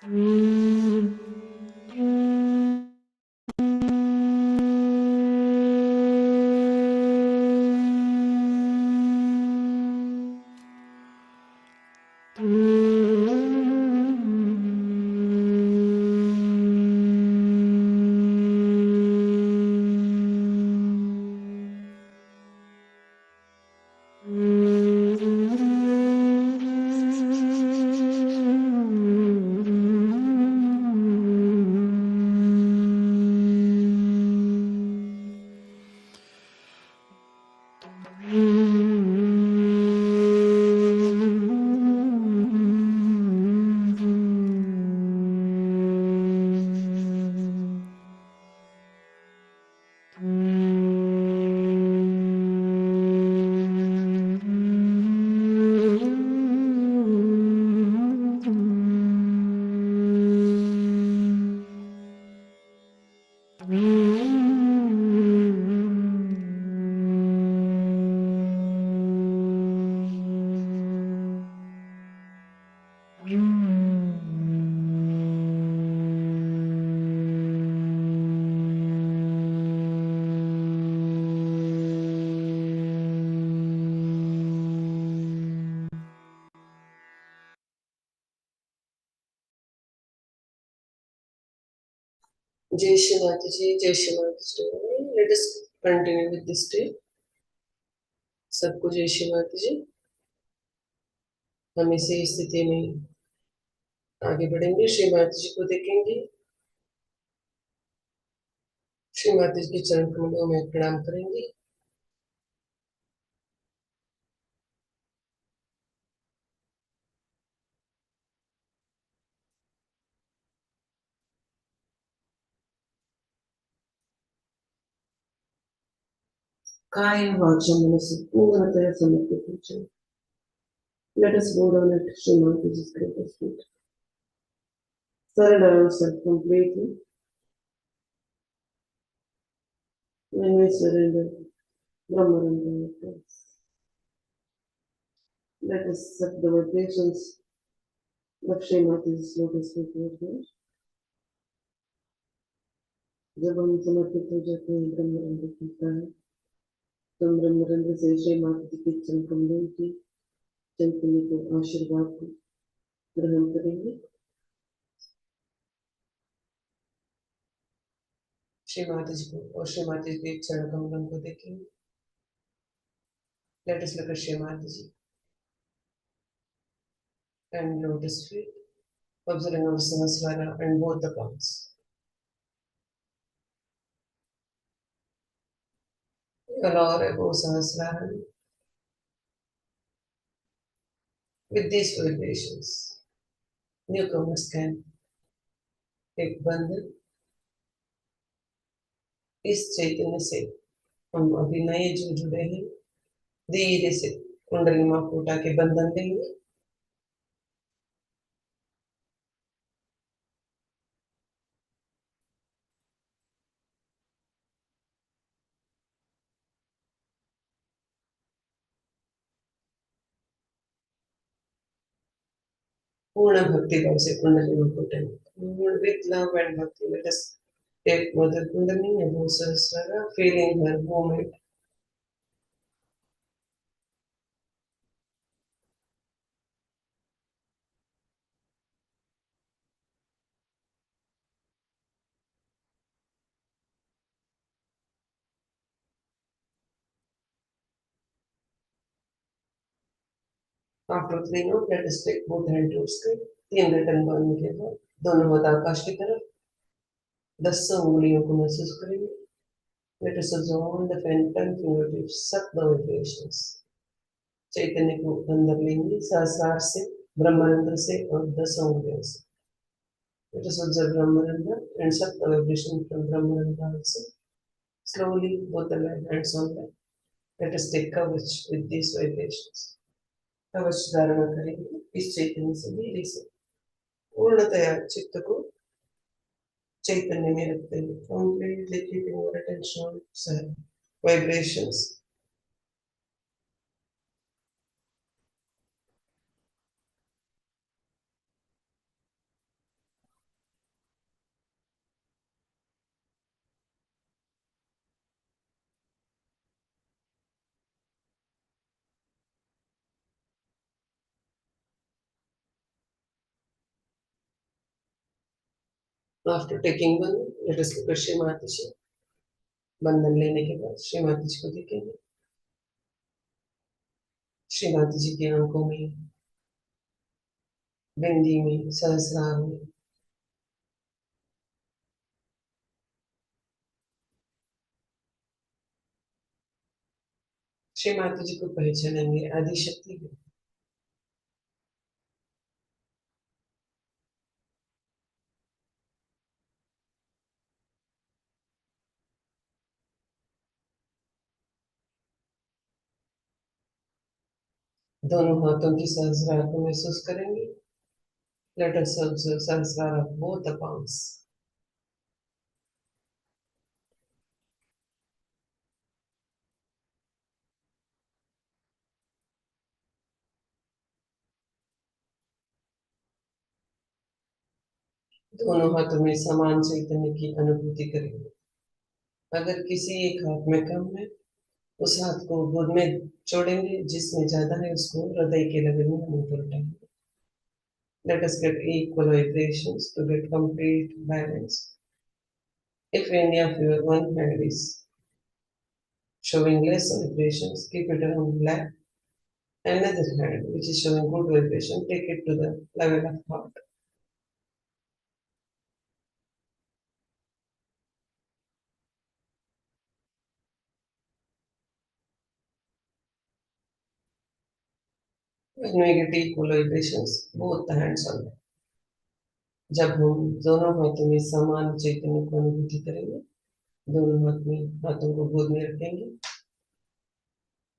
Jai Shri Mataji, Jai Shri Mataji. Let us continue with this day. सबको जय श्री माताजी। हम इसी स्थिति में आगे बढ़ेंगे। श्री माताजी को देखेंगे, श्री माताजी के चरण कमलों में प्रणाम करेंगे। कायेन वाचा मनसा पूर्णतया समर्पित हो जाए। Let us go down at Shri Mataji's greatest feet. Surrender ourselves completely. When we surrender, Brahmarandha occurs. Let us accept the vibrations of Shri Mataji's lotus feet right here. जब हम समर्पित हो जाते हैं ब्रह्मरंध्र खुलता है, तो ब्रह्मरंध्र से श्री माताजी के चरण कमलों की चैतन्य को आशीर्वाद को ग्रहण करेंगे। श्री माताजी को और श्री माताजी के चरण कमलों को देखेंगे। Let us look at Shri Mataji and lotus feet, observing our Sahasrara and both the palms. Allow our above Sahasrara with these vibrations. Newcomers can take बंधन। इस चैतन्य से हम अभी नए जो जुड़े हैं, धीरे से कुंडली माँ को उठा के बंधन देंगे। पूर्ण भक्ति भाव से कुंडली माँ को उठाएंगे। With love and bhakti, let us take Mother Kundalini and Sahasrara, feeling her movement. After 3 notes, let us take both hand to sky. 3 return करने के बाद दोनों हाथ आकाश की तरफ 10 उंगलियों को महसूस करेंगे। Let us observe the phantom fingertips, suck the vibrations. चैतन्य को अंदर लेंगे सहस्रार से, ब्रह्मानंद से और 10 उंगलियों से। Let us observe Brahmananda and suck the vibration from Brahmananda also. Slowly, both the hands on that. Let us take coverage with these vibrations. कवच धारण करेंगे इस चैतन्य से धीरे से पूर्णतया चित्त को चैतन्य में रखते हैं। Completely keeping our attention on vibrations. After taking one, let us look at Shri Mataji. बंधन लेने के बाद श्री माताजी को देखेंगे। श्री माताजी की आंखों में, बिंदी में, सहस्रार में श्री माताजी को पहचानेंगे आदि शक्ति को। दोनों हाथों की सहस्रार को महसूस करेंगे। Let us observe सहस्रार of both the palms. दोनों हाथों में समान चैतन्य की अनुभूति करेंगे। अगर किसी एक हाथ में कम है, उस हाथ को गोद में छोड़ेंगे, जिसमें ज्यादा है उसको हृदय के लगन में मुंह पर उठाएंगे। Let us get equal vibrations to get complete balance. If any of your one hand is showing less vibrations, keep it around lap. Another hand which is showing good vibration, take it to the level of heart. When we get equal vibrations, both the hands on them. जब हम दोनों हाथों में समान चैतन्य को अनुभूति करेंगे, दोनों हाथों को गोद में रखेंगे,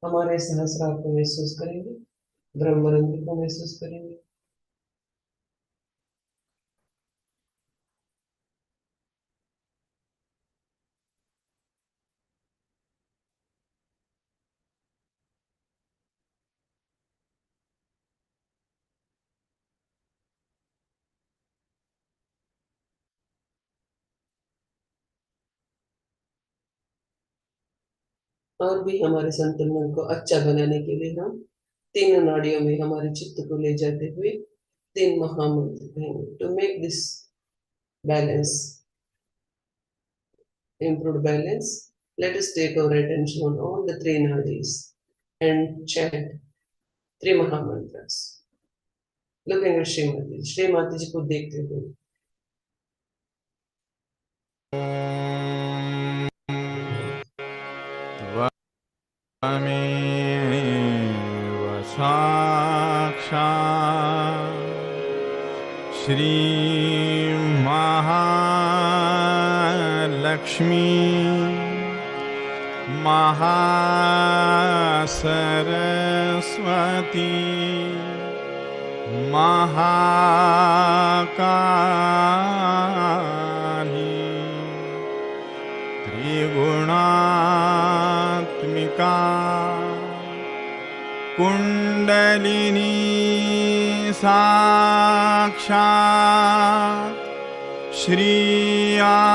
हमारे सहस्रार को महसूस करेंगे, ब्रह्मरंध्र को महसूस करेंगे। और भी हमारे संतुलन को अच्छा बनाने के लिए हम तीनों नाड़ियों में हमारे चित्त को ले जाते हुए तीन महामंत्र कहेंगे। To make this balance, improved balance, let us take our attention on all the three nadis and chant three mahamantras. Looking at Shri Mataji को देखते हुए त्वमेव साक्षात् श्री महालक्ष्मी महासरस्वती महाकाली त्रिगुणात्मिका कुंडलिनी साक्षात् श्री आदिशक्ति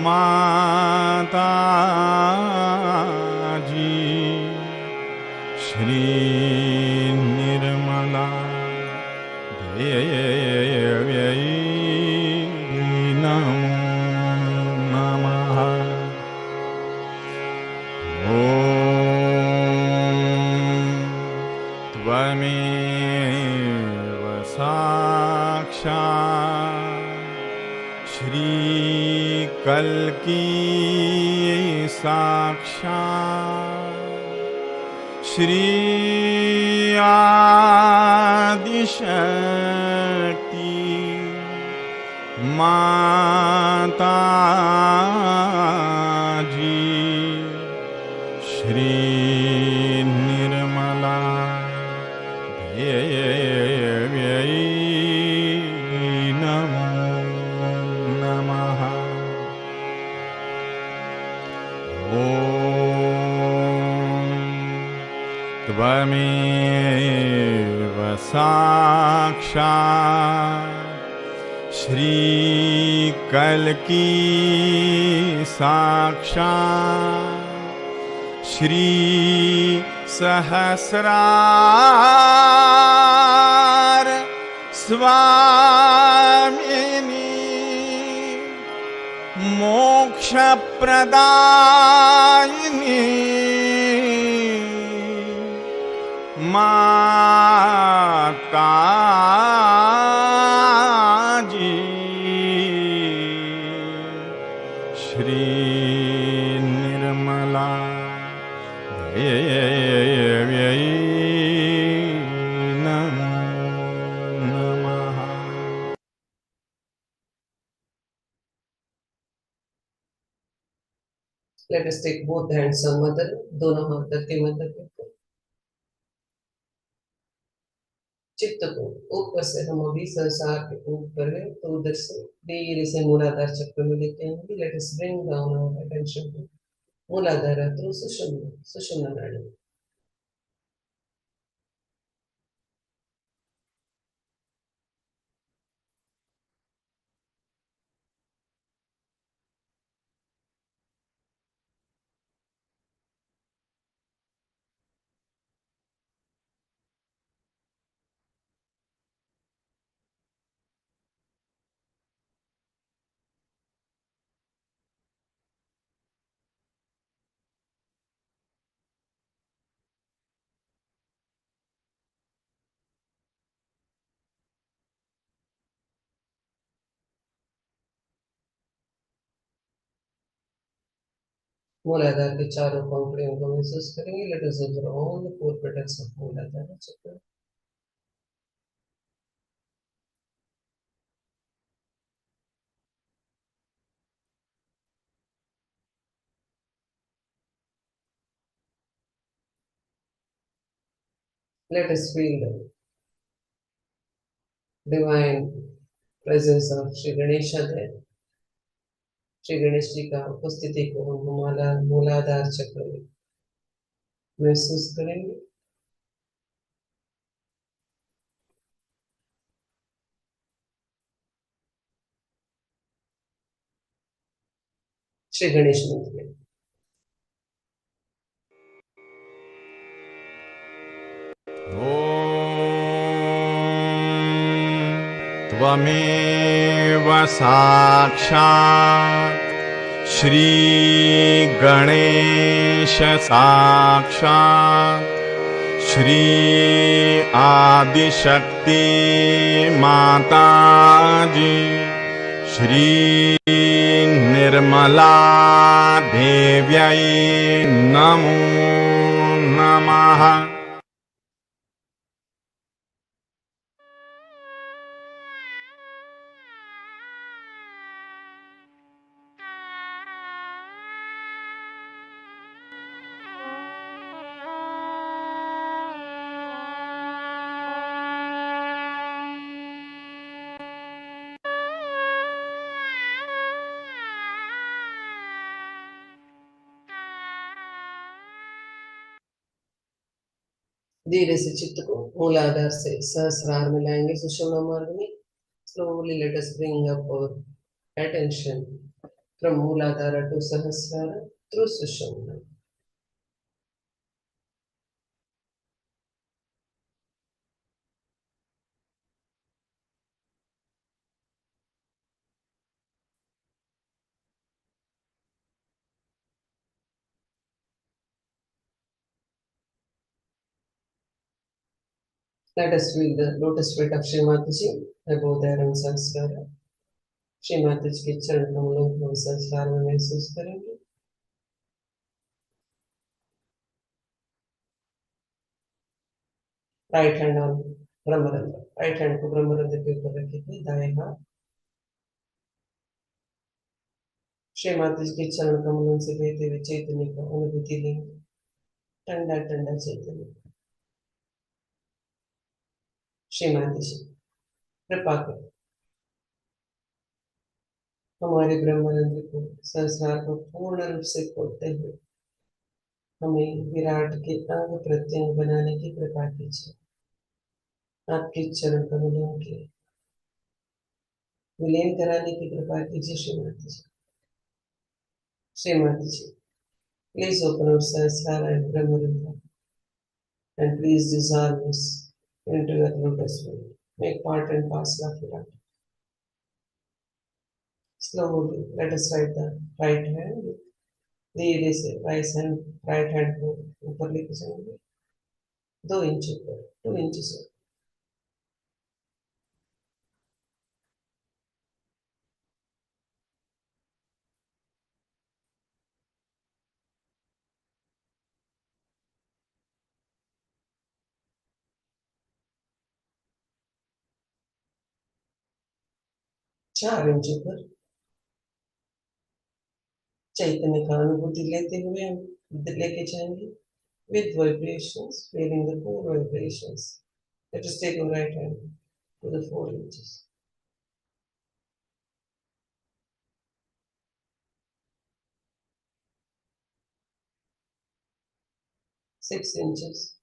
माताजी श्री निर्मला देव्यै नमो नमः। त्वमेव साक्षात् श्री कल्की साक्षात् श्री आदिशक्ति माताजी श्री निर्मला देव्यै नमो नमः। त्वमेव साक्षात् श्री कल्की साक्षात् श्री सहस्रार स्वामिनी मोक्षप्रदायिनी माताजी श्री निर्मला देव्यै नमो नमः। Let us take both hands on mother, दोनों हाथ धरती मदर के ऊपर। चित्त को ऊपर से हम अभी संसार के ऊपर है तो उधर से धीरे से मूलाधार चक्र में लेते आएंगे। Let us bring down our attention to Muladhara through Sushumna, Sushumna nadi. Muladhara के चारों पंखुड़ियों को महसूस करेंगे। Let us observe all the four petals of Muladhara chakra. Let us feel the divine presence of Shri Ganesh है। श्री गणेश जी का उपस्थिति को हम मूलाधार चक्र में महसूस करेंगे। श्री गणेश मंत्र में त्वमेव साक्षात् श्री गणेश साक्षात् श्री आदिशक्ति माताजी श्री निर्मला देव्यै नमो नमः। धीरे से चित्त को मूलाधार से सहस्रार में लाएंगे सुषुम्ना मार्ग में। Slowly let us bring up our attention from Mooladhara to Sahasrara through Sushumna. Let us feel the lotus feet of Shri Mataji above there on Sahasrara. Shri Mata जी के चरण कमलों को संसार में महसूस करेंगे। Right hand on Brahmarandhra, right hand को ब्रह्मरंध्र के ऊपर रखेंगे, दाएं हाथ श्री माता जी के चरण कमलों से बहते हुए चैतन्य का अनुभूति लेंगे। ठंडा ठंडा चैतन्य। श्री माता जी कृपा कर हमारे ब्रह्मरंध्र को, संसार को पूर्ण रूप से खोलते हुए हमें विराट के अंग प्रत्यंग बनाने की कृपा कीजिए। आपके चरण कमलों के विलीन कराने की कृपा कीजिए Shri Mata ji. Shri Mata ji please open our Sahasrara and Brahmarandhra and please dissolve us into your lotus feet. Make part and parcel of Virat. Slowly, let us write the right hand. धीरे से राइट हैंड को ऊपर लेके जाएंगे 2 इंच ऊपर 2 इंच 4 इंच ऊपर चैतन्य का अनुभूति लेते हुए हम लेके जाएंगे with vibrations, feeling the 4 vibrations. Let us take our right hand to the 4 inches. 6 inches.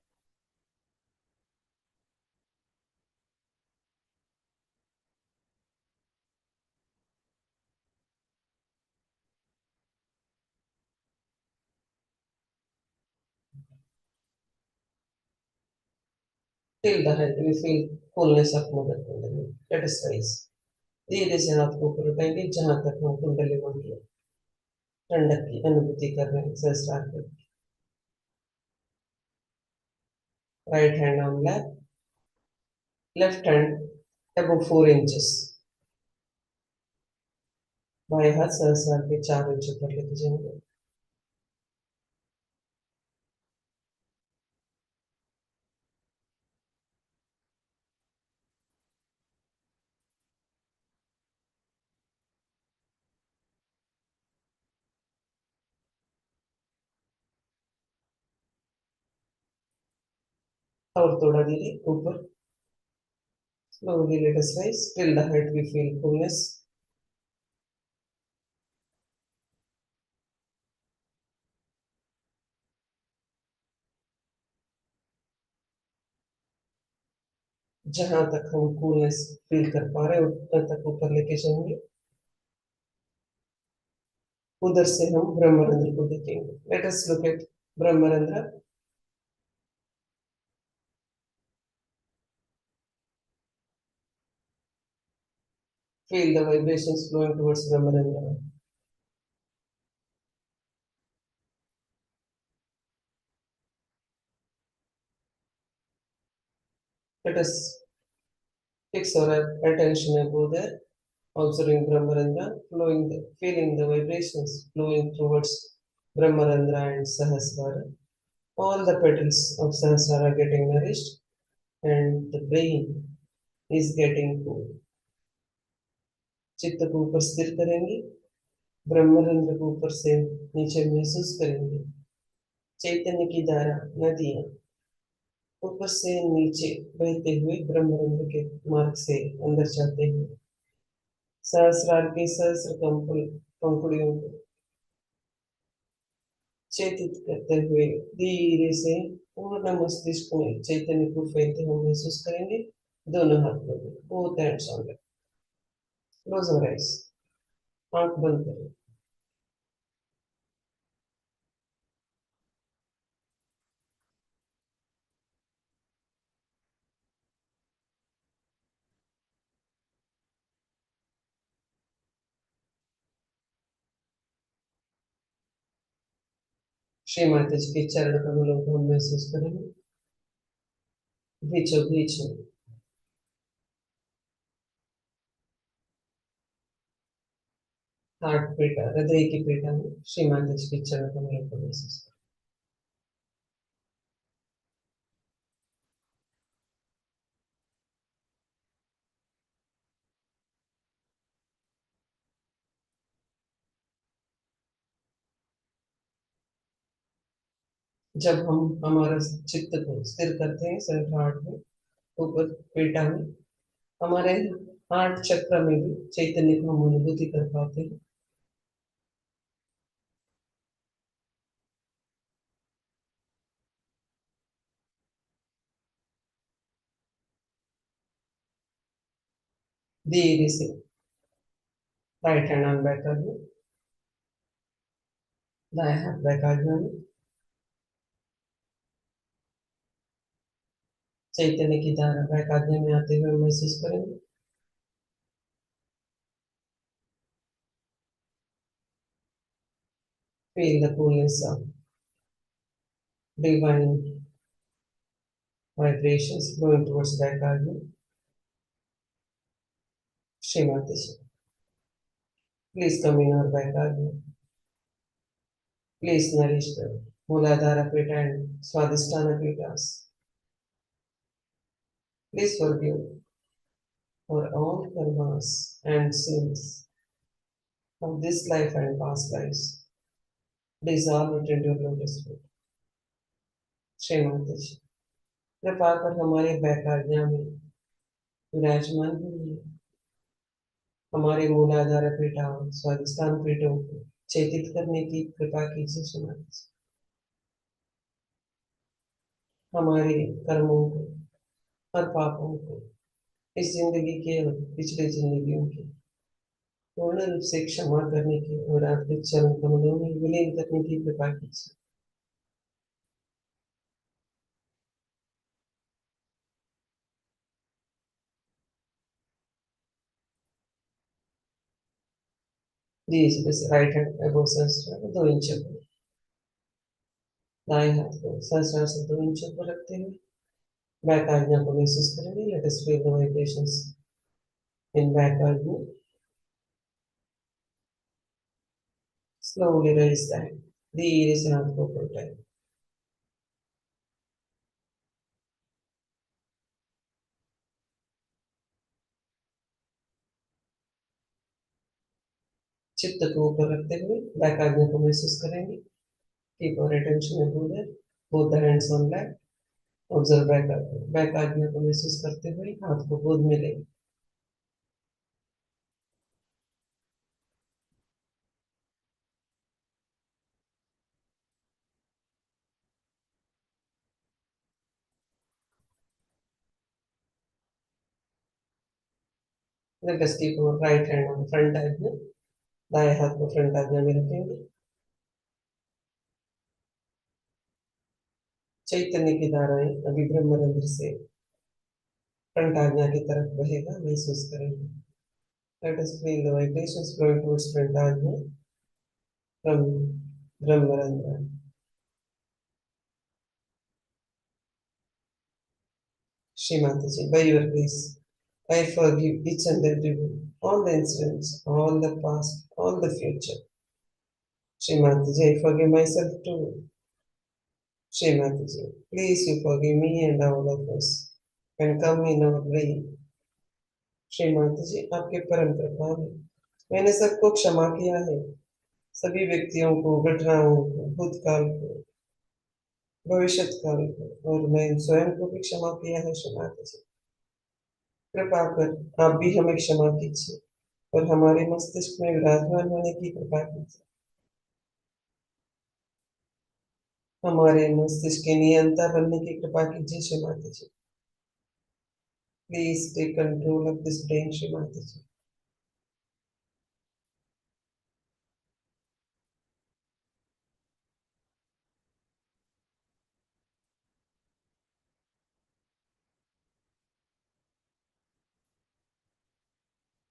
Till the head, we feel fullness of Mother Kundalini. Let us rise. धीरे से हाथ को ऊपर उठाएंगे जहां तक हम कुंडली मंडल ठंडक की अनुभूति कर रहे हैं सहस्त्रार कर right hand on lap left hand above 4 inches बाएं हाथ सहस्त्रार के 4 इंच ऊपर लेके जाएंगे और थोड़ा धीरे ऊपर slowly let us rise till the head we feel fullness जहां तक हम कूलनेस फील कर पा रहे हैं उतना तक ऊपर लेके जाएंगे उधर से हम ब्रह्मरंध्र को देखेंगे let us look at Brahmarandhra feel the vibrations flowing towards brahmarandra let us fix our attention above there observing brahmarandra feeling the vibrations flowing towards brahmarandra and sahasrara all the petals of sahasrara are getting nourished and the brain is getting cool चित्त को ऊपर स्थिर करेंगे ब्रह्मरंध्र को ऊपर से नीचे महसूस करेंगे चैतन्य की धारा नदियां ऊपर से नीचे बहते हुए ब्रह्मरंध्र के मार्ग से अंदर जाते हुए सहस्रार के सहस्र पंखुड़ियों को चेतित करते हुए धीरे से पूर्ण मस्तिष्क में चैतन्य को फैलते हुए महसूस करेंगे दोनों हाथ में both hands on it close your eyes आंख बंद करें श्री माता जी के चरण कमलों को हम महसूस करेंगे बीचों बीच में हार्ट पेटा हृदय की पेटा में श्री माता जी के चरण कमलों को महसूस जब हम हमारा चित्त को स्थिर करते हैं सेंट्रल हार्ट में ऊपर पेटा में हमारे हार्ट चक्र में भी चैतन्य को हम अनुभूति कर पाते हैं धीरे से राइट हैंड ऑन बैक आगे दाएं हाथ बैक आगे में चैतन्य की धारा बैक आज्ञा में आते हुए महसूस करेंगे। Feel the coolness of divine vibrations flowing towards back आज्ञा। श्रीमती जी, please come in our back आज्ञा। Please nourish the Muladhara Pita and Swadhisthana Pitas. Please forgive for all karmas and sins of this life and past lives. Dissolve it into your lotus feet. Shrimati जी, कृपा कर हमारे back आज्ञा में विराजमान हुई, हमारे मूलाधार पीठा और स्वादिष्ठान पीठों को चेतित करने की कृपा कीजिए। श्रीमती जी, हमारे कर्मों को और पापों को इस जिंदगी के और पिछले जिंदगियों की पूर्ण रूप से क्षमा करने की और आपके चरण कमलों में विलीन करने की कृपा कीजिए। Please this right hand above सहस्त्र 2 इंच ऊपर, दाएं हाथ को सहस्त्र से 2 इंच ऊपर रखते हुए बैक आज्ञा को महसूस करेंगे। Let us feel the vibrations in back आज्ञा। स्लोली रेज द हैंड, धीरे से हाथ को ऊपर उठाएं। चित्त को ऊपर रखते हुए बैक आज्ञा को महसूस करेंगे। Keep your attention above that, both the hands on back. Observe back आज्ञा। बैक आज्ञा को महसूस करते हुए हाथ को गोद में लें। Let us keep our right hand on front आज्ञा, दाएं हाथ को फ्रंट आज्ञा में रखेंगे। चैतन्य की धाराएं अभी ब्रह्मरंध्र से फ्रंट आज्ञा की तरफ बहेगा, महसूस करेंगे। Let us feel the vibrations flowing towards front आज्ञा from ब्रह्मरंध्र। Shrimati ji, by your grace, I forgive each and every one, all the incidents, all the past, all the future. Shrimati ji, I forgive myself too. Shrimati ji, please you forgive me and all of us and come in our way. Shrimati जी, आपके परम कृपा में मैंने सबको क्षमा किया है, सभी व्यक्तियों को, घटनाओं को, भूतकाल को, भविष्य काल को, और मैं स्वयं को भी क्षमा किया है। श्रीमती जी, कृपा कर आप भी हमें क्षमा कीजिए और हमारे मस्तिष्क में विराजमान होने की कृपा कीजिए। हमारे मस्तिष्क के नियंता बनने की कृपा कीजिए। Shrimati ji, please take control of this brain. Shrimati ji,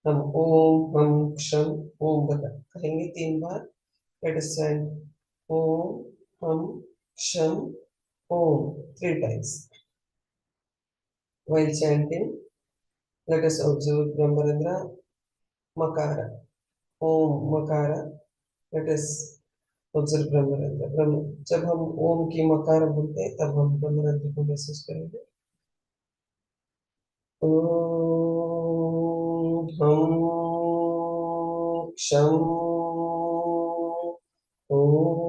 हम ओम हम क्षम ओम बता कहेंगे 3 बार। लेट अस चैंट ओम हम क्षम ओम 3 times। While chanting, let us observe Brahmarandra Makara. Om Makara. Let us observe Brahmarandra। ब्रह्म जब हम ओम की मकार बोलते हैं तब हम ब्रह्मरंध्र को महसूस करेंगे। ओम हम क्षम ओम।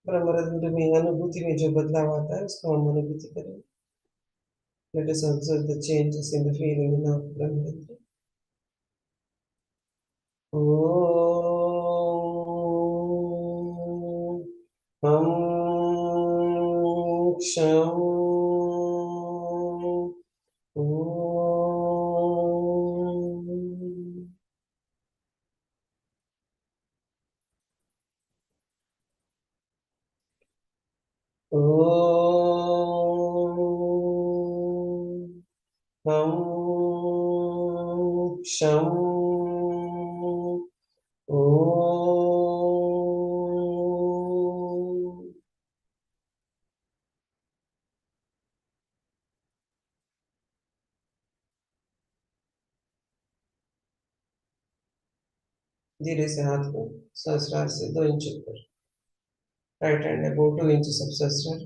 ब्रह्मरंध्र में अनुभूति में जो बदलाव आता है उसको हम अनुभूति करेंगे। Let us observe the changes in the feeling in our Brahmarandra। ओम हम क्षम ओम। हम शम ओम। धीरे से हाथ को सहस्रार से 2 इंच ऊपर, right hand about 2 inch of Sahasrara.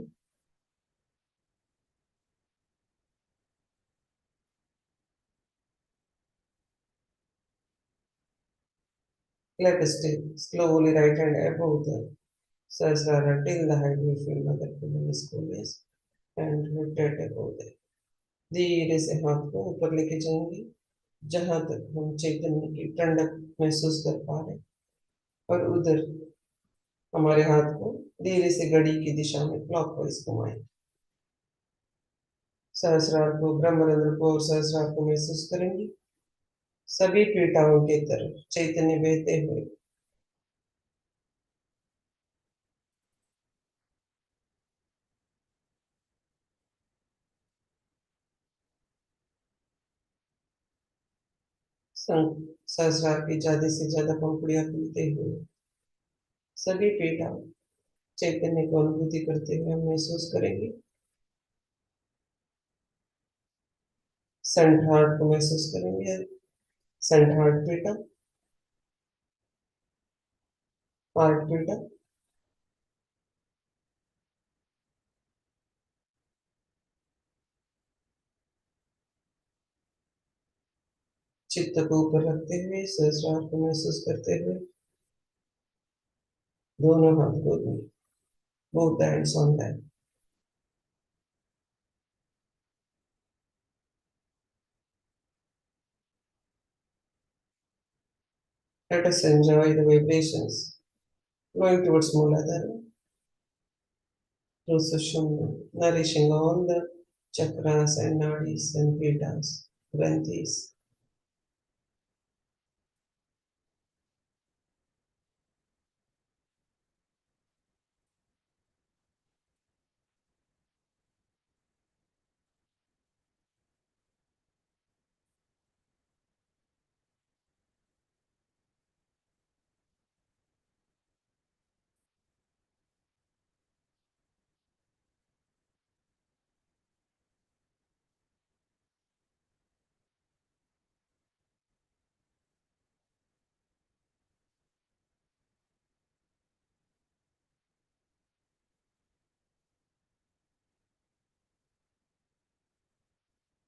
Let us take slowly right hand above the Sahasrara till the height we feel mother fullness and rotate above there। धीरे से हाथ को ऊपर लेके जाएंगे जहां तक हम चैतन्य की ठंडक महसूस कर पा रहे, और उधर हमारे हाथ को धीरे से घड़ी की दिशा में क्लॉकवाइज घुमाएं। सहस्रार को, ब्रह्मरंध्र को और सहस्रार को महसूस करेंगे, सभी पीठाओं की तरफ चैतन्य बहते हुए। सहस्रार की ज्यादा से ज्यादा पंखुड़ियां खुलते हुए सभी पीठा चैतन्य को अनुभूति करते हुए हम महसूस करेंगे। सेंट हार्ट को महसूस करेंगे, सेंट हार्ट पीठा, हार्ट पीठा, चित्त को ऊपर रखते हुए सहस्रार को महसूस करते हुए दोनों हाथ गोद में, both hands on that। Let us enjoy the vibrations going towards Muladhara through Sushumna, nourishing all the chakras and nadis and pithas, granthis।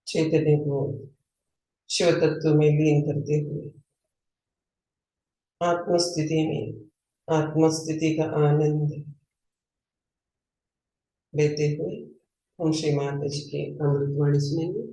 चैतन्य को शिव तत्व में लीन करते हुए आत्मस्थिति में आत्मस्थिति का आनंद लेते हुए हम श्री माता जी की अमृतवाणी सुनेंगे।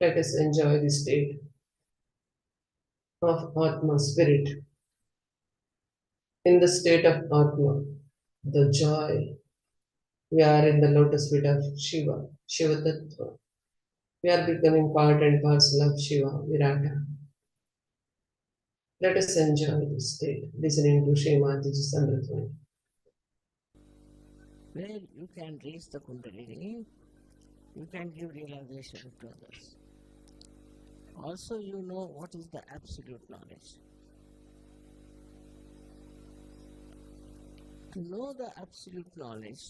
Let us enjoy the state of Atma spirit. In the state of Atma, the joy, we are in the lotus feet of Shiva, Shiva Tattva. We are becoming part and parcel of Shiva, Virata. Let us enjoy this state, listening to Shri Mataji's Amritvani. Where you can raise the Kundalini, you can give realization to others. Also, you know what is the absolute knowledge. To know the absolute knowledge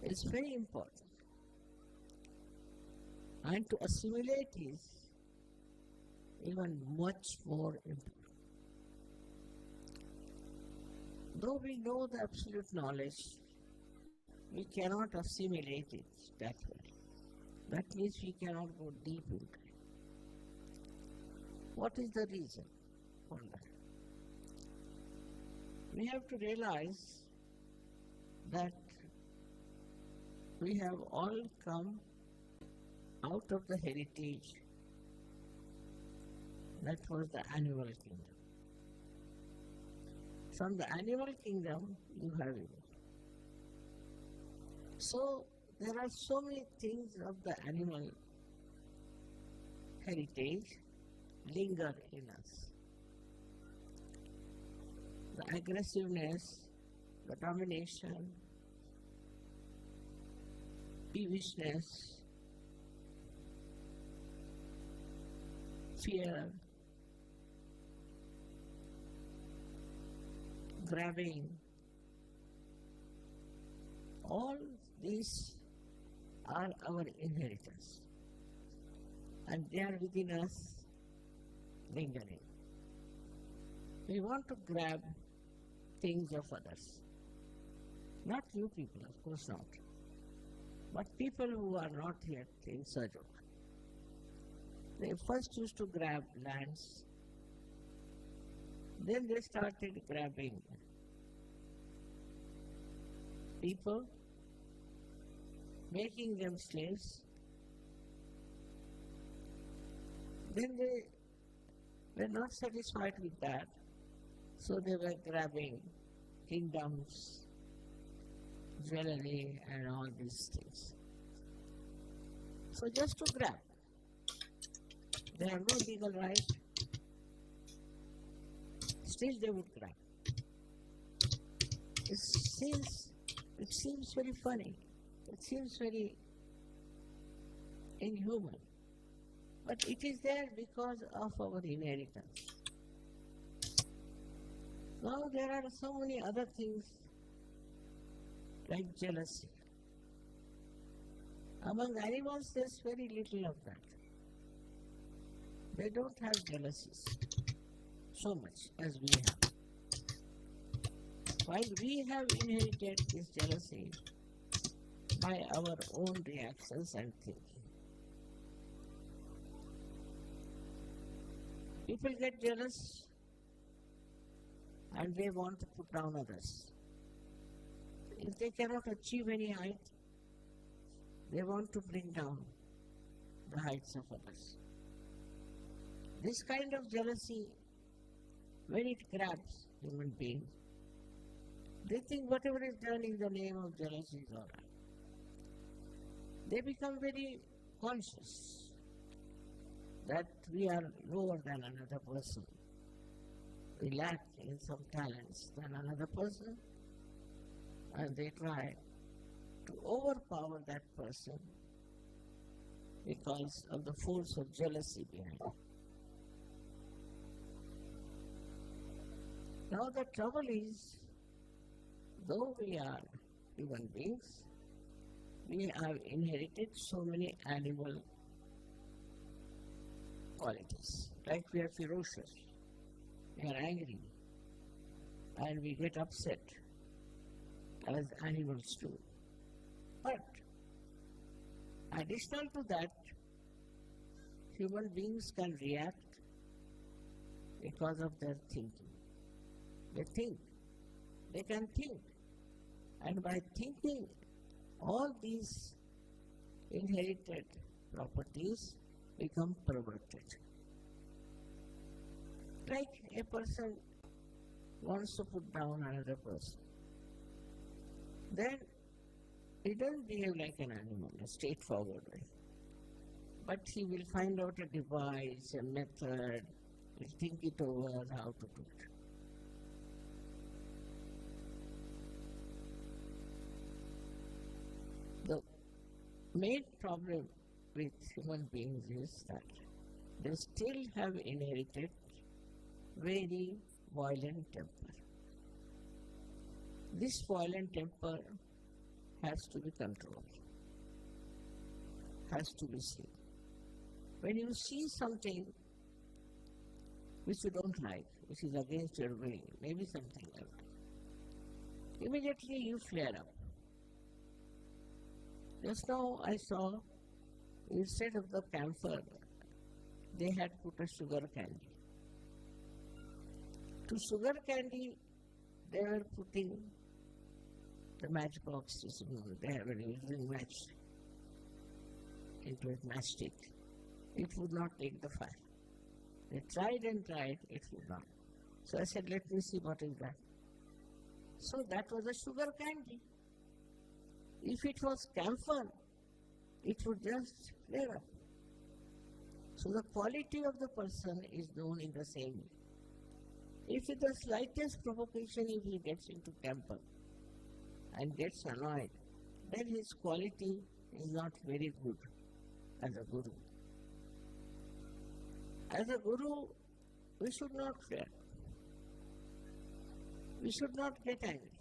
is very important. And to assimilate is even much more impure. Though we know the absolute knowledge, we cannot assimilate it that way. That means we cannot go deep into it. What is the reason for that? We have to realize that we have all come out of the heritage that was the animal kingdom. From the animal kingdom, you have it. So, there are so many things of the animal heritage linger in us. The aggressiveness, the domination, peevishness, fear, grabbing, all these are our inheritance, and they are within us lingering. We want to grab things of others. Not you people, of course not, but people who are not yet in Sajo. They first used to grab lands, then they started grabbing people, making them slaves. Then they were not satisfied with that, so they were grabbing kingdoms, jewelry and all these things. So just to grab. They have no legal right, still they would grab. It seems very funny, it seems very inhuman, but it is there because of our inheritance. Now there are so many other things like jealousy. Among animals there is very little of that. They don't have jealousies so much as we have. While we have inherited this jealousy by our own reactions and thinking. People get jealous and they want to put down others. If they cannot achieve any height, they want to bring down the heights of others. This kind of jealousy, when it grabs human beings, they think whatever is done in the name of jealousy is all right. They become very conscious that we are lower than another person. We lack in some talents than another person, and they try to overpower that person because of the force of jealousy behind it. Now the trouble is, though we are human beings, we have inherited so many animal qualities. Like we are ferocious, we are angry, and we get upset as animals do. But additional to that, human beings can react because of their thinking. They think, they can think, and by thinking, all these inherited properties become perverted. Like a person wants to put down another person, then he doesn't behave like an animal, a straightforward way. But he will find out a device, a method, will think it over how to do it. The main problem with human beings is that they still have inherited very violent temper. This violent temper has to be controlled, has to be seen. When you see something which you don't like, which is against your will, maybe something like that. Immediately you flare up. Just now I saw, instead of the camphor, they had put a sugar candy. To sugar candy, they were putting the matchboxes, they were using match into a matchstick. It would not take the fire. They tried and tried, it would not. So I said, let me see what is that. So that was a sugar candy. If it was camphor, it would just flare up. So the quality of the person is known in the same way. If with the slightest provocation, if he gets into temper and gets annoyed, then his quality is not very good as a guru. As a guru, we should not flare. We should not get angry.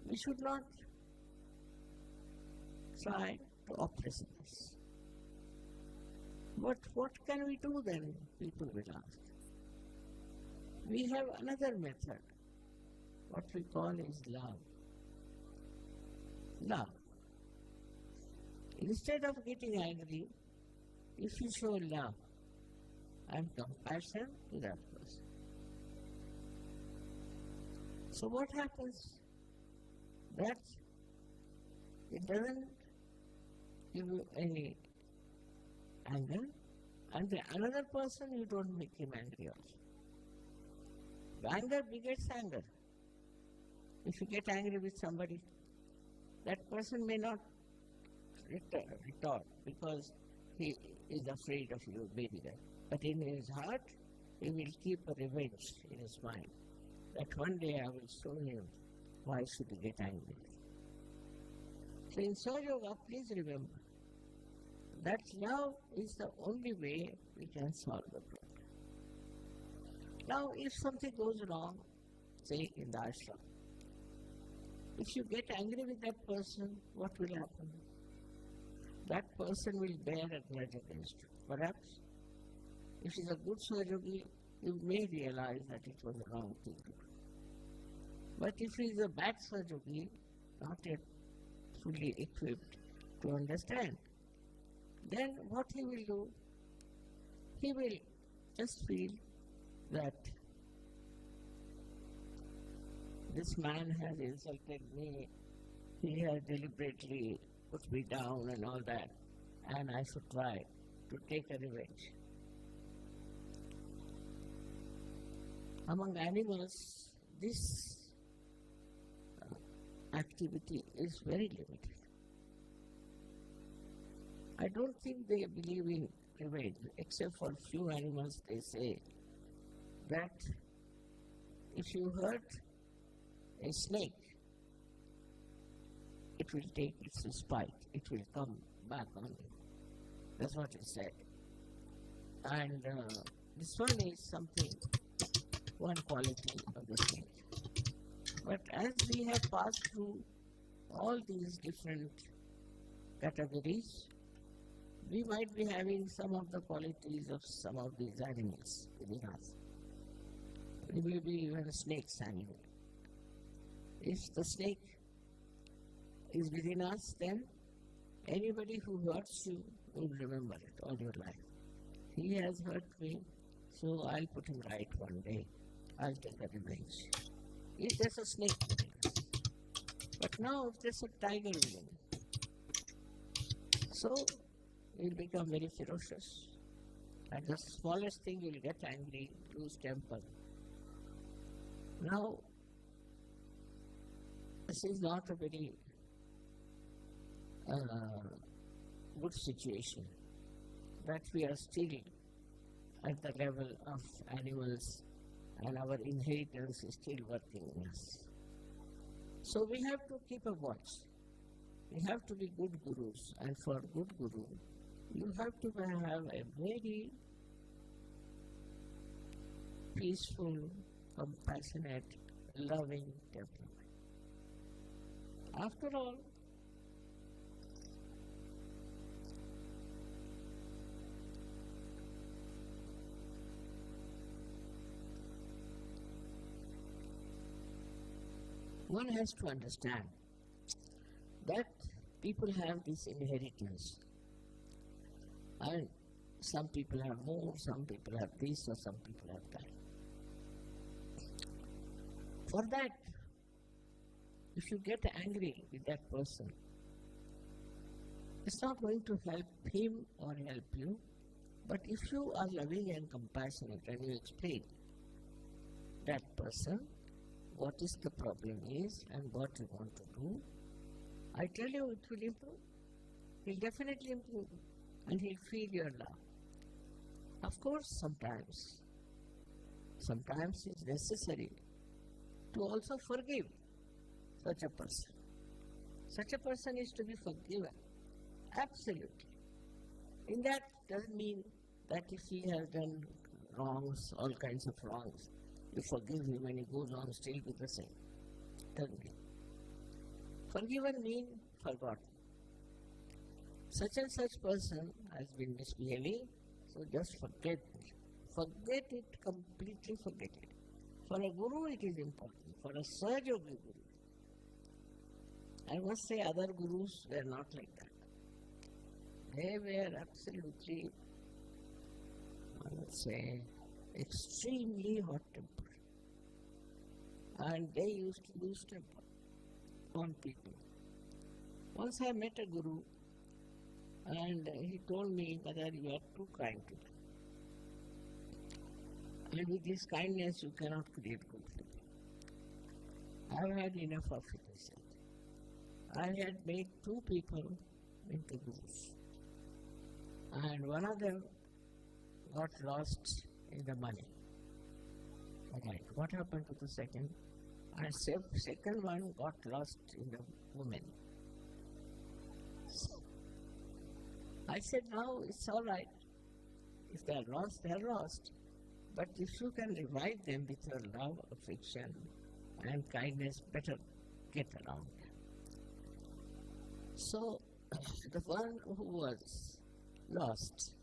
We should not try to oppress others. But what can we do then, people will ask. We have another method, what we call is love. Love. Instead of getting angry, if you show love and compassion to that person. So what happens? That it doesn't give you any anger, and the another person you don't make him angry also. Anger begets anger. If you get angry with somebody, that person may not retort because he is afraid of you, maybe that. But in his heart, he will keep a revenge in his mind. That one day I will show him why should he get angry. So in Sahaja Yoga, please remember that love is the only way we can solve the problem. Now, if something goes wrong, say in the ashram, if you get angry with that person, what will happen? That person will bear a grudge against you. Perhaps, if he is a good Sahaja, you may realize that it was a wrong thing to do. But if he is a bad Sahaja, not yet fully equipped to understand, then what he will do? He will just feel that this man has insulted me, he has deliberately put me down and all that, and I should try to take a revenge. Among animals, this activity is very limited. I don't think they believe in revenge, except for few animals. They say that if you hurt a snake, it will take its spite, it will come back on you. That's what is said. And this one is something, one quality of the snake. But as we have passed through all these different categories, we might be having some of the qualities of some of these animals within us. We may be even a snake's animal. If the snake is within us, then anybody who hurts you will remember it all your life. He has hurt me, so I'll put him right one day. I'll take a revenge. If there's a snake within us. But now if there's a tiger within us, so you'll become very ferocious. At the smallest thing you'll get angry, lose temper. Now, this is not a very good situation, that we are still at the level of animals and our inheritance is still working in us. So we have to keep a watch. We have to be good gurus, and for good guru, you have to have a very peaceful, compassionate, loving temperament. After all, one has to understand that people have this inheritance. And some people have more, some people have this, or some people have that. For that, if you get angry with that person, it's not going to help him or help you. But if you are loving and compassionate and you explain that person what is the problem is and what you want to do, I tell you it will improve. He'll definitely improve and he'll feel your love. Of course, sometimes it's necessary to also forgive such a person. Such a person is to be forgiven. Absolutely. In that doesn't mean that if he has done wrongs, all kinds of wrongs, you forgive him and he goes on still with the same. Doesn't mean. Forgiven means forgotten. Such and such person has been misbehaving, so just forget it. Forget it, completely forget it. For a guru it is important. For a Sahaja-yogi guru. I must say other gurus were not like that. They were absolutely, I would say, extremely hot-tempered. And they used to lose temper on people. Once I met a guru and he told me that you are too kind to them. And with this kindness you cannot create good people. I have had enough of it, he said. I had made 2 people into gurus. And one of them got lost in the money. Right. What happened to the second? And second one got lost in the woman. So, I said, now it's all right. If they are lost, they are lost. But if you can revive them with your love, affection, and kindness, better get around them. So, the one who was lost,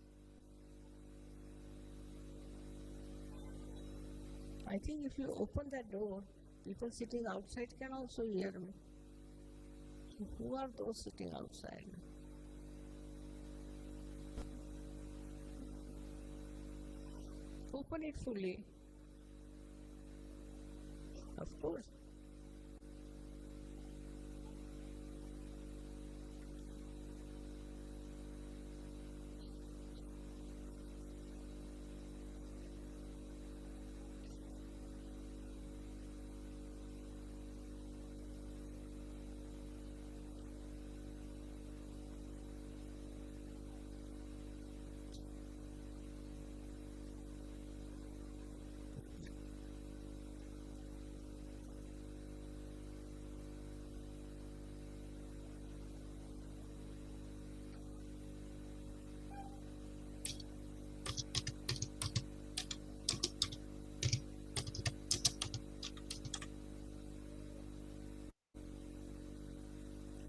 I think if you open that door, people sitting outside can also hear me. So who are those sitting outside? Open it fully. Of course.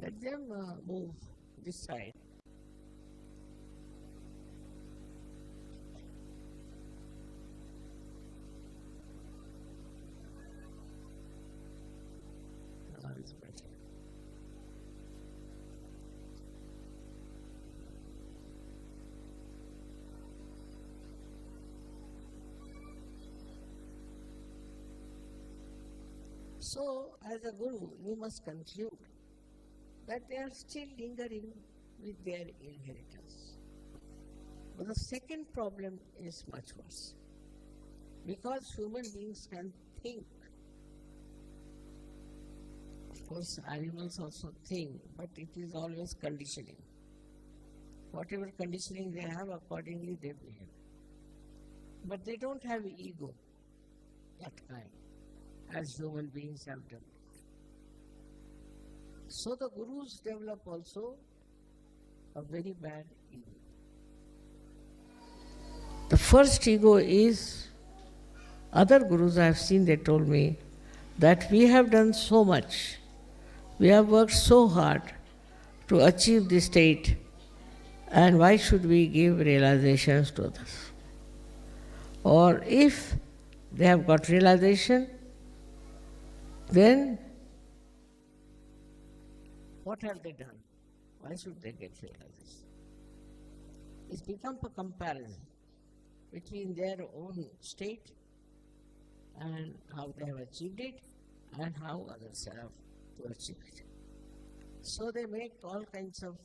Let them move this side. Now it's better. So, as a guru, you must conclude that they are still lingering with their inheritance. But the second problem is much worse. Because human beings can think. Of course, animals also think, but it is always conditioning. Whatever conditioning they have, accordingly they behave. But they don't have ego, that kind, as human beings have developed. So the gurus develop also a very bad ego. The first ego is, other gurus I have seen, they told me that we have done so much, we have worked so hard to achieve this state, and why should we give realizations to others? Or if they have got realization, then What have they done? Why should they get realization? It's become a comparison between their own state and how they have achieved it and how others have to achieve it. So they make all kinds of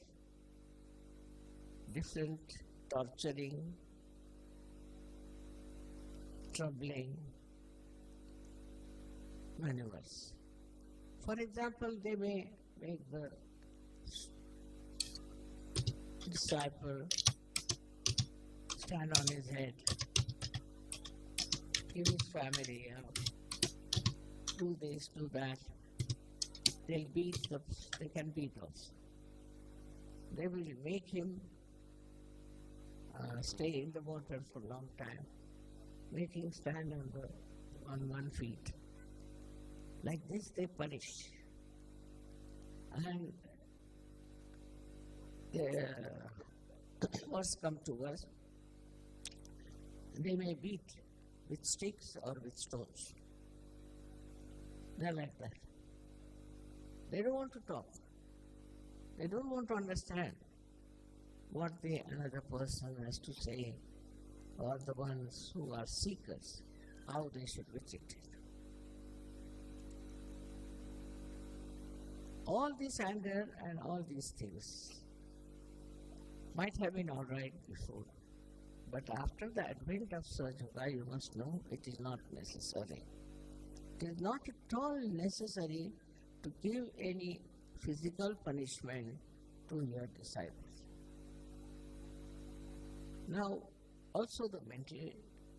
different torturing, troubling maneuvers. For example, they may make the disciple stand on his head, give his family do this, do that. They can beat us. They will make him stay in the water for a long time, make him stand on 1 feet. Like this they punish. And the worst come to us, they may beat with sticks or with stones. They're like that. They don't want to talk. They don't want to understand what the another person has to say, or the ones who are seekers, how they should be treated. All this anger and all these things might have been all right before, but after the advent of Sahaja Yoga, you must know it is not necessary. It is not at all necessary to give any physical punishment to your disciples. Now, also the mental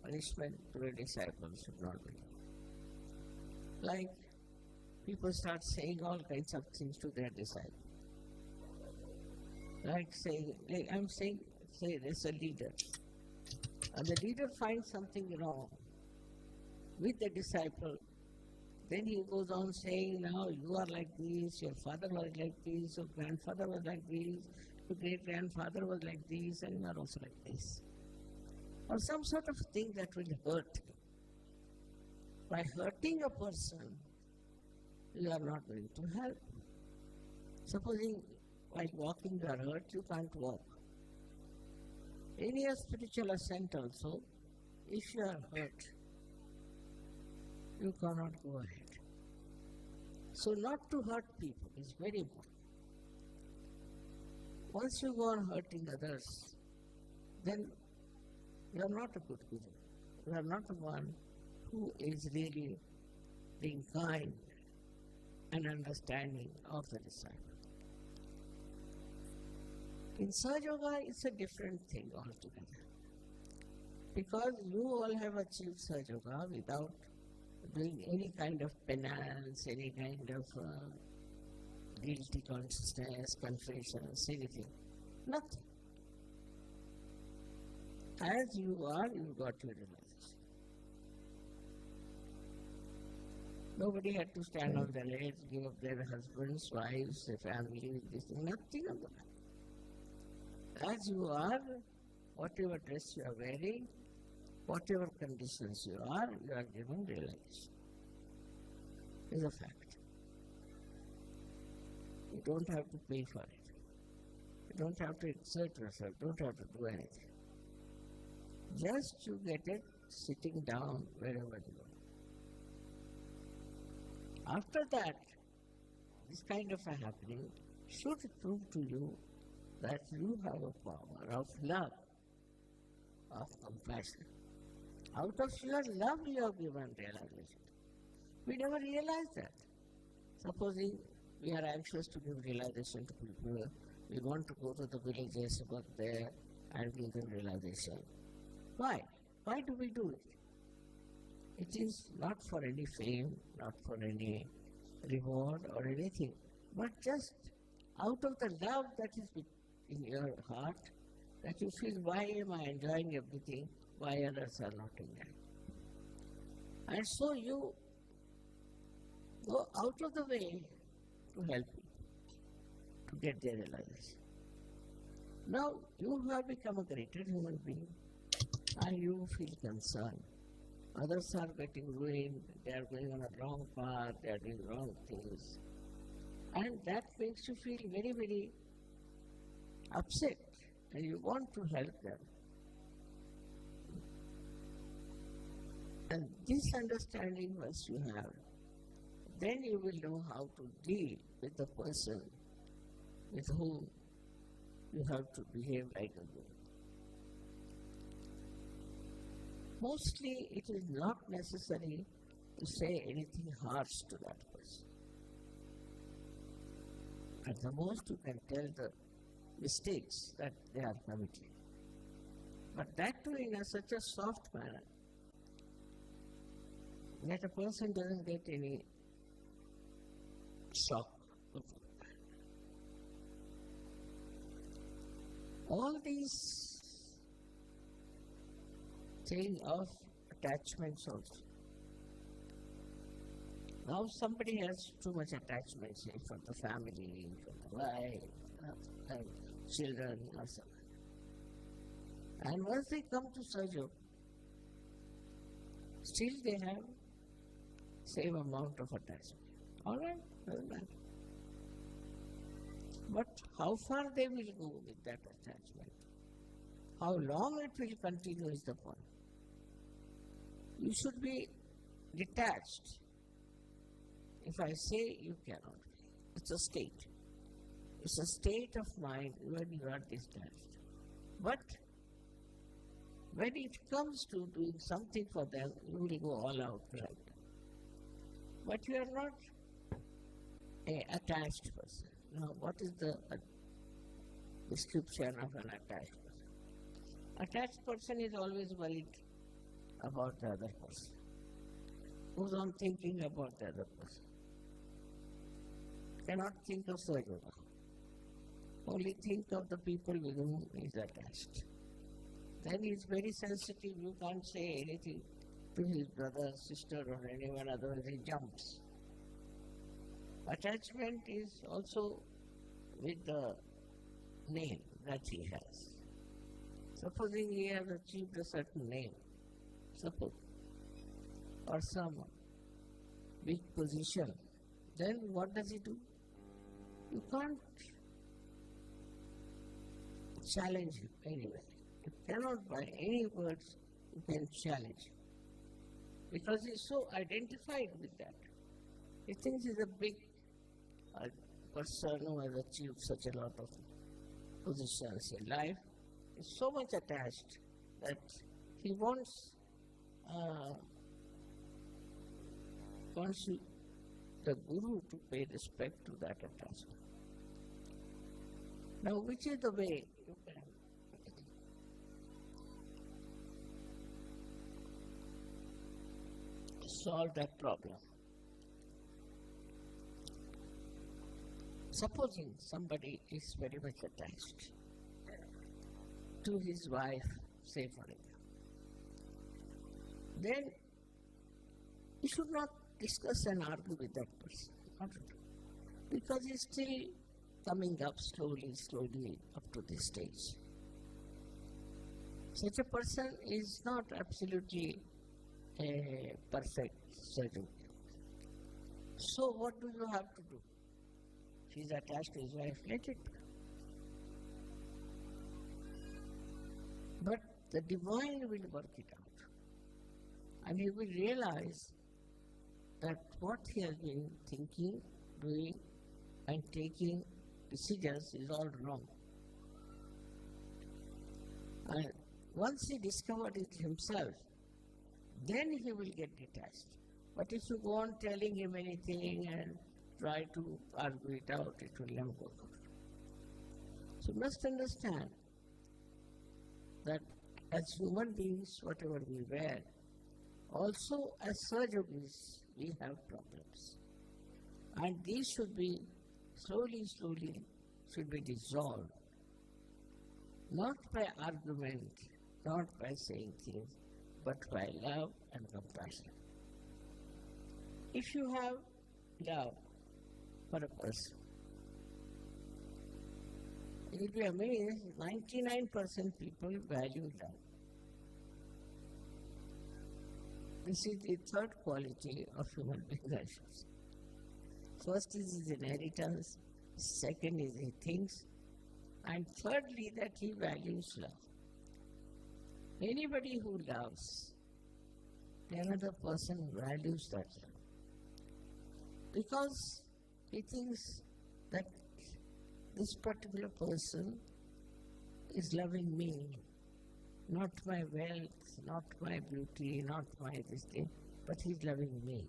punishment to a disciple should not be. Like, people start saying all kinds of things to their disciples. Like saying, say there's a leader, and the leader finds something wrong with the disciple. Then he goes on saying, now you are like this, your father was like this, your grandfather was like this, your great-grandfather was like this, and you are also like this. Or some sort of thing that will hurt. By hurting a person, you are not going to help. Supposing while walking you are hurt, you can't walk. In your spiritual ascent also, if you are hurt, you cannot go ahead. So not to hurt people is very important. Once you go on hurting others, then you are not a good guru. You are not the one who is really being kind and understanding of the disciple. In Sahaja Yoga, it's a different thing altogether. Because you all have achieved Sahaja Yoga without doing any kind of penance, any kind of guilty consciousness, confessions, anything. Nothing. As you are, you got your realization. Nobody had to stand on their heads, give up their husbands, wives, their family, this thing, nothing of that. As you are, whatever dress you are wearing, whatever conditions you are given realization. It's a fact. You don't have to pay for it. You don't have to exert yourself, don't have to do anything. Just you get it sitting down wherever you are. After that, this kind of a happening should prove to you that you have a power of love, of compassion. Out of your love you have given realization. We never realize that. Supposing we are anxious to give realization to people, we want to go to the villages over there and give them realization. Why? Why do we do it? It is not for any fame, not for any reward or anything, but just out of the love that is in your heart, that you feel, why am I enjoying everything, why others are not in that? And so you go out of the way to help people to get their realization. Now you have become a greater human being and you feel concerned. Others are getting ruined, they are going on a wrong path, they are doing wrong things. And that makes you feel very, very upset and you want to help them. And this understanding once you have, then you will know how to deal with the person with whom you have to behave like a guru. Mostly it is not necessary to say anything harsh to that person. At the most you can tell the mistakes that they are committing. But that too in such a soft manner that a person doesn't get any shock. All these things of attachments also. Now somebody has too much attachment, say, for the family, for the wife, and children, or something. And once they come to Sajjog, still they have same amount of attachment. All right, doesn't matter. But how far they will go with that attachment, how long it will continue is the point. You should be detached. If I say you cannot, it's a state. It's a state of mind when you are detached. But when it comes to doing something for them, you will go all out right. But you are not an attached person. Now, what is the description of an attached person? Attached person is always worried about the other person. Goes on thinking about the other person. Cannot think of Sajjog. Only think of the people with whom he is attached. Then he is very sensitive. You can't say anything to his brother, sister, or anyone, otherwise he jumps. Attachment is also with the name that he has. Supposing he has achieved a certain name, suppose, or some big position, then what does he do? You can't challenge him anyway. You cannot by any words you can challenge him. Because he is so identified with that. He thinks he is a big person who has achieved such a lot of positions in life. He is so much attached that he wants the Guru to pay respect to that attachment. Now, which is the way you can solve that problem? Supposing somebody is very much attached to his wife, say for example, then you should not discuss and argue with that person, not at all. Because he is still coming up slowly up to this stage. Such a person is not absolutely a perfect surgeon. So what do you have to do? If he is attached to his wife, let it be. But the divine will work it out. And he will realize that what he has been thinking, doing, and taking decisions is all wrong. And once he discovered it himself, then he will get detached. But if you go on telling him anything and try to argue it out, it will never work out. So you must understand that as human beings, whatever we were, also as Sajjogis, we have problems. And these should be slowly should be dissolved. Not by argument, not by saying things, but by love and compassion. If you have love for a person, you will be amazed, 99% people value love. This is the third quality of human beings, I should say. First is his inheritance, second is he thinks, and thirdly that he values love. Anybody who loves, the another person values that love. Because he thinks that this particular person is loving me, not my wealth, not my beauty, not my this thing, but he's loving me.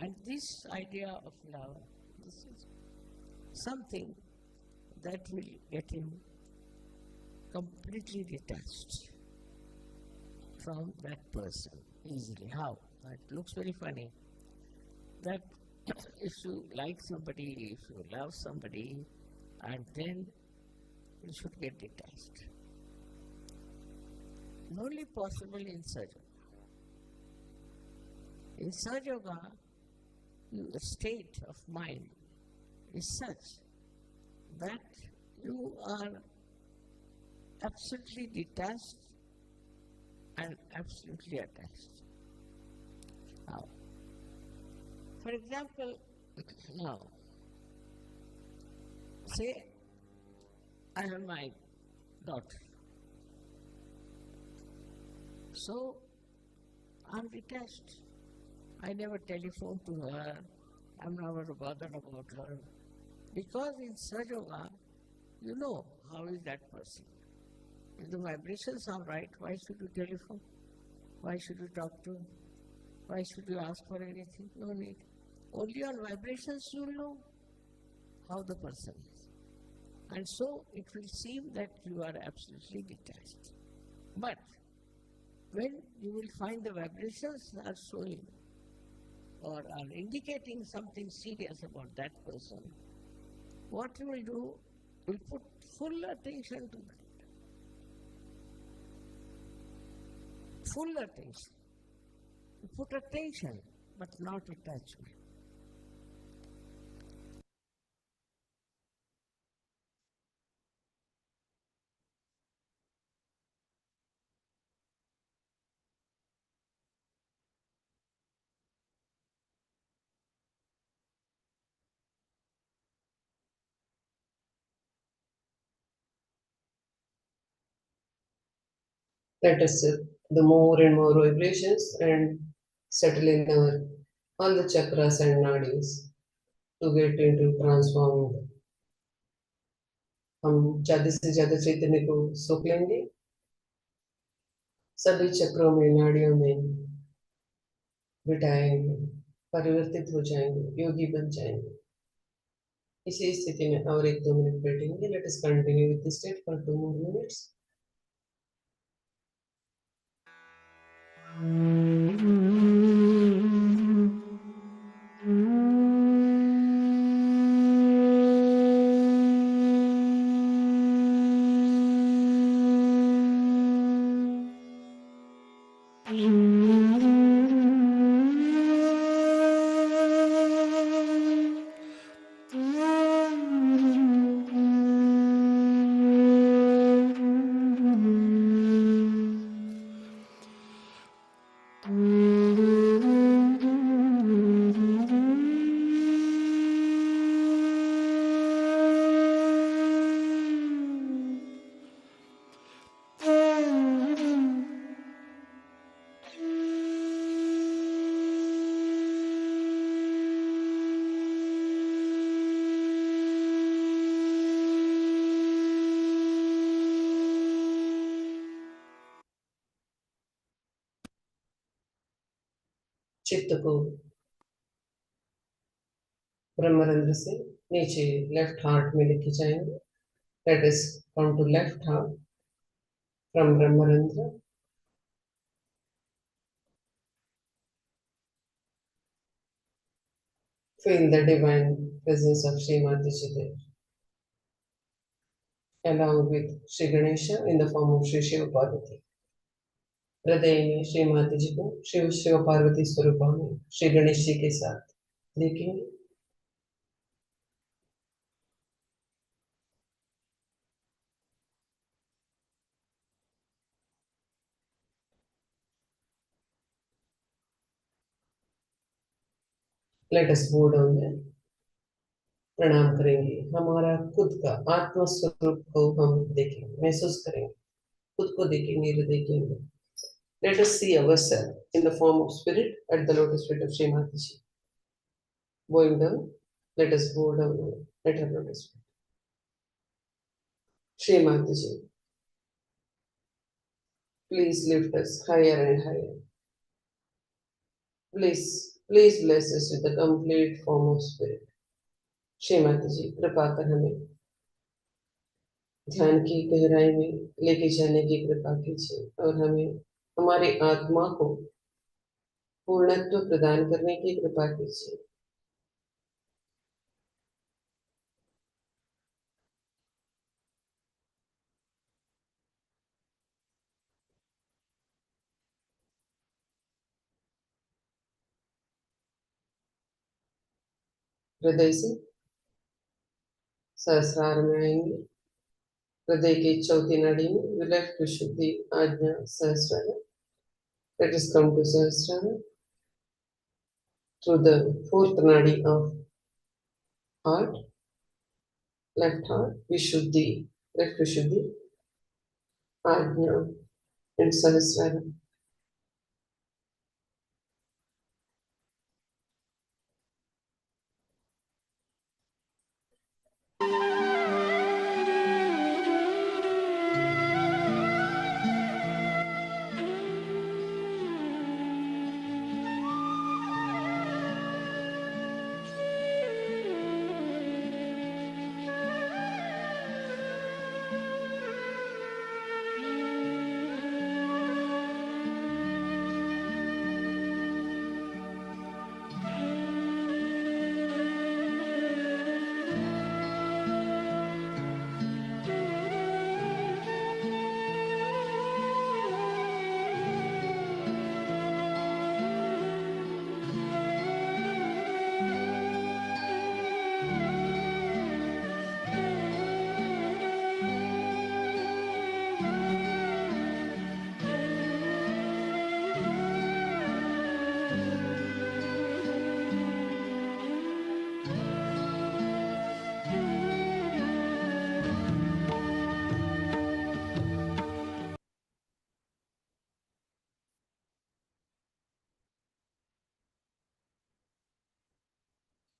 And this idea of love, this is something that will get him completely detached from that person easily. How? That looks very funny. That if you like somebody, if you love somebody, and then you should get detached. Only possible in Sahaja. In Sahaja Yoga, your state of mind is such that you are absolutely detached and absolutely attached. Now, for example, now, say I have my daughter. So, I'm detached. I never telephone to her. I'm never bothered about her. Because in Sahaja Yoga, you know how is that person. If the vibrations are right, why should you telephone? Why should you talk to him? Why should you ask for anything? No need. Only on vibrations you will know how the person is. And so it will seem that you are absolutely detached. But when you will find the vibrations are showing or are indicating something serious about that person, what you will do, will put full attention to that. Full attention. You put attention, but not attachment. Let us the more and more vibrations and settle in our all the chakras and nadis to get into transformed. हम ज्यादा से ज्यादा चैतन्य को सोख लेंगे, सभी चक्रों में नाड़ियों में बिठाएंगे, परिवर्तित हो जाएंगे, योगी बन जाएंगे. इसी स्थिति में और 1-2 मिनट बैठेंगे. Let us continue with this state for 2 more minutes. चित्त को ब्रह्मरंध्र से नीचे लेफ्ट हार्ट में लेके जाएंगे. Let us count to left heart from Brahmarandhra. Feel the divine presence of Sri Mataji there, along with Sri Ganesha in the form of Sri Shiva Parvati. हृदय में श्री माता जी को शिव शिव पार्वती स्वरूप में श्री गणेश जी के साथ देखेंगे. Let us go down there. प्रणाम करेंगे, हमारा खुद का आत्म स्वरूप को हम देखेंगे, महसूस करेंगे, खुद को देखेंगे हृदय के अंदर। Let us see ourselves in the form of spirit at the lotus feet of Shri Mata ji. Going down, let us go down at her lotus feet. Shri Mataji, please lift us higher and higher. Please bless us with the complete form of spirit. Shri Mata जी, कृपा कर हमें ध्यान की गहराई में लेके जाने की कृपा कीजिए और हमें हमारी आत्मा को पूर्णत्व प्रदान करने की कृपा कीजिए। हृदय से सहस्रार में आएंगे। हृदय की चौथी नाड़ी में विलट की शुद्धि आज्ञा सहस्रार। Let us come to Sahasrara through the fourth nadi of heart, left heart, Vishuddhi, left Vishuddhi, Ajna, and Sahasrara.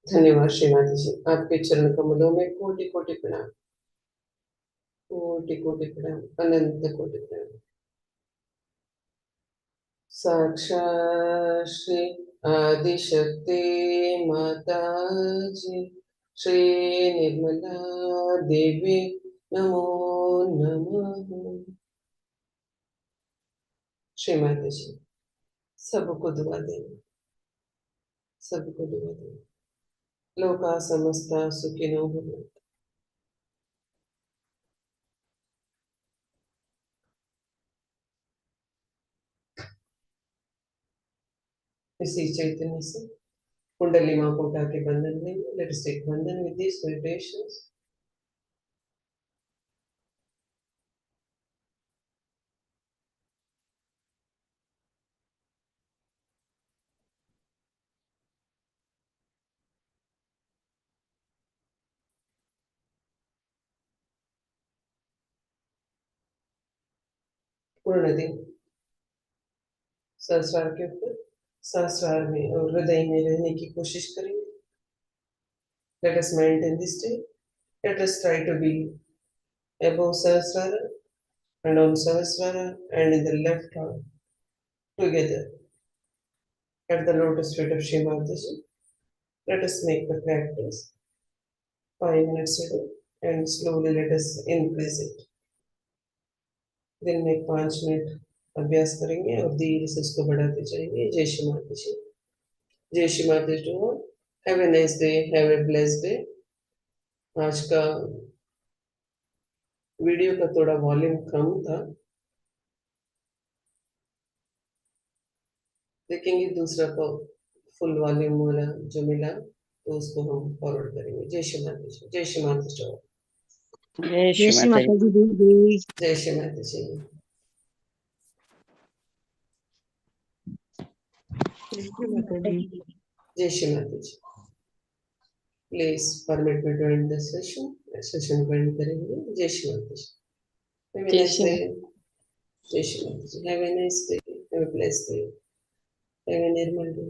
धन्यवाद श्रीमाता जी, आपके चरण कमलों में कोटि कोटि प्रणाम, कोटि कोटि प्रणाम, अनंत कोटि प्रणाम। साक्षात् श्री आदिशक्ति माता जी श्री निर्मला देवी नमो नमः। श्री माता जी, सबको दुआ देना, सबको दुआ देना। लोका समस्ता सुखिनो भवन्तु। इसी चैतन्य से कुंडली माँ को उठा के बंधन लेंगे। लेट अस टेक बंधन विद दिस मेडिटेशंस। पूर्ण दिन सहस्रार के ऊपर, सहस्रार में और हृदय में रहने की कोशिश करेंगे। Let us maintain this state. Let us try to be above Sahasrara and on Sahasrara and in the left hand together at the lotus feet of Shri Mataji. Let us make the practice 5 minutes a day and slowly let us increase it. दिन में 5 minute अभ्यास करेंगे और धीरे से उसको बढ़ाते जाएंगे। जय श्री माता जी, जय Shri Mata ji. Have a nice day, have a blessed day. आज का वीडियो का थोड़ा वॉल्यूम कम था, देखेंगे दूसरा को फुल वॉल्यूम वाला जो मिला तो उसको हम फॉरवर्ड करेंगे। जय श्री माता जी, जय श्री माता जी, जय श्री माता जी। जय श्री माता जी, जय श्री माता जी। जय Shri Mata ji. Please permit me to end this session को एंड करेंगे। जय श्री माता जी। हैव अ जय नाइस श्री डे। जय Shri Mata ji. Have a nice day. Have a blessed day. Have a Nirmal day.